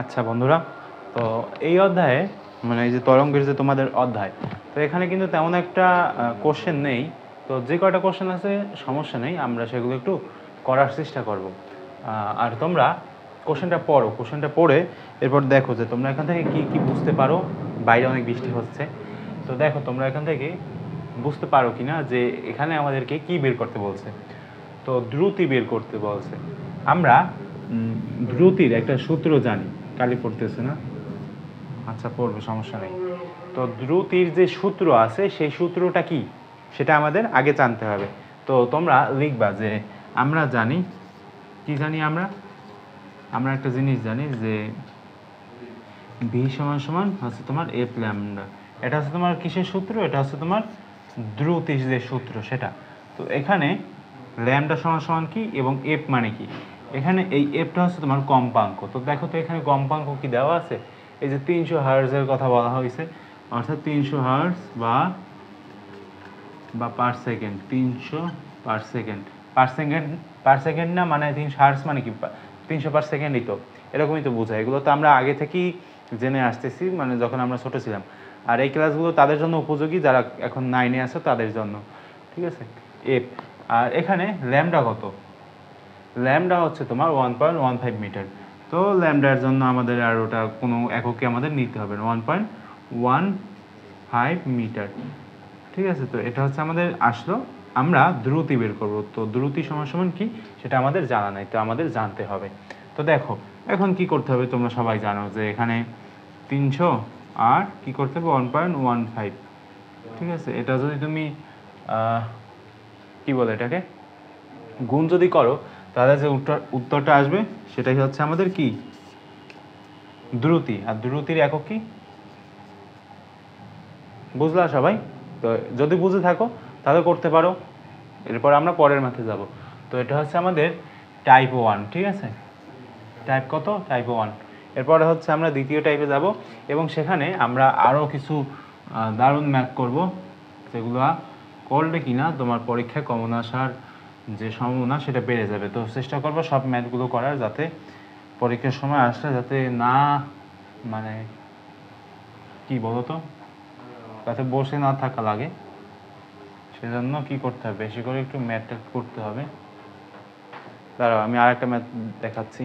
আচ্ছা বন্ধুরা, তো এই অধ্যায়ে মানে এই যে তরঙ্গের যে তোমাদের অধ্যায়, তো এখানে কিন্তু তেমন একটা কোশ্চেন নেই। তো যে কয়টা কোশ্চেন আছে সমস্যা নেই, আমরা সেগুলো একটু করার চেষ্টা করব। আর তোমরা কোশ্চেনটা পড়ো, কোশ্চেনটা পড়ে এরপর দেখো যে তোমরা এখান থেকে কি কি বুঝতে পারো। বাইরে অনেক বৃষ্টি হচ্ছে, তো দেখো তোমরা এখান থেকে বুঝতে পারো কি না যে এখানে আমাদেরকে কি বের করতে বলছে। তো দ্রুতি বের করতে বলছে। আমরা দ্রুতির একটা সূত্র জানি। কালি পড়তেছে না, আচ্ছা পড়বে, সমস্যা নেই। তো দ্রুতির যে সূত্র আছে সেই সূত্রটা কি সেটা আমাদের আগে জানতে হবে। তো তোমরা লিখবা যে আমরা জানি, কি জানি আমরা একটা জিনিস জানি যে ভি সমান সমান হচ্ছে তোমার এফ ল্যামডা। এটা হচ্ছে তোমার কিসের সূত্র? এটা হচ্ছে তোমার দ্রুতির যে সূত্র সেটা। তো এখানে ল্যামডা সমান সমান কি এবং এফ মানে কি? এখানে এই এফটা হচ্ছে তোমার কম্পাঙ্ক। তো দেখো তো এখানে কম্পাঙ্ক কি দেওয়া আছে? এই যে 300 হার্টজের কথা বলা হয়েছে, অর্থাৎ 300 হার্টজ বা per second, 300 per second, per second না, মানে 300 হার্টজ মানে কি 300 পার সেকেন্ডই তো, এরকমই তো বোঝায়। এগুলো তো আমরা আগে থেকেই জেনে আসতেছি, মানে যখন আমরা ছোটো ছিলাম। আর এই ক্লাসগুলো তাদের জন্য উপযোগী যারা এখন 9-এ আছে তাদের জন্য, ঠিক আছে। এফ, আর এখানে ল্যামডা কত? ল্যামডা হচ্ছে তোমার 1.15 মিটার। তো ল্যামডার জন্য আমাদের আর ওটা কোনো এককে আমাদের নিতে হবে না, 1.15 মিটার, ঠিক আছে। তো এটা হচ্ছে আমাদের আসলো, আমরা দ্রুতি বের করব। তো দ্রুতি সমান সমান কি সেটা আমাদের জানা নাই, তো আমাদের জানতে হবে। তো দেখো এখন কি করতে হবে, তোমরা সবাই জানো যে এখানে 300 আর কি করতে হবে 1.15, ঠিক আছে। এটা যদি তুমি কি বলে এটাকে গুণ যদি করো, তাহলে যে উত্তরটা আসবে সেটাই হচ্ছে আমাদের কি দ্রুতি। আর দ্রুতির একক কি বুঝলা সবাই? তো যদি বুঝে থাকো তাহলে করতে পারো। এরপর আমরা পরের ম্যাথে যাব। তো এটা হচ্ছে আমাদের টাইপ 1, ঠিক আছে। টাইপ কত? টাইপ 1। এরপরে হচ্ছে আমরা দ্বিতীয় টাইপে যাব এবং সেখানে আমরা আরও কিছু দারুণ ম্যাথ করব, যেগুলো করলে কি না তোমার পরীক্ষায় কমন আসার যে সম্ভাবনা সেটা বেড়ে যাবে। তো চেষ্টা করবো সব ম্যাথগুলো করার, যাতে পরীক্ষার সময় আসলে যাতে না মানে কি বলো তো, যাতে বসে না থাকা লাগে। সেজন্য কি করতে হবে, বেশি করে একটু ম্যাথ করতে হবে। দাঁড়াও আমি আর একটা ম্যাথ দেখাচ্ছি।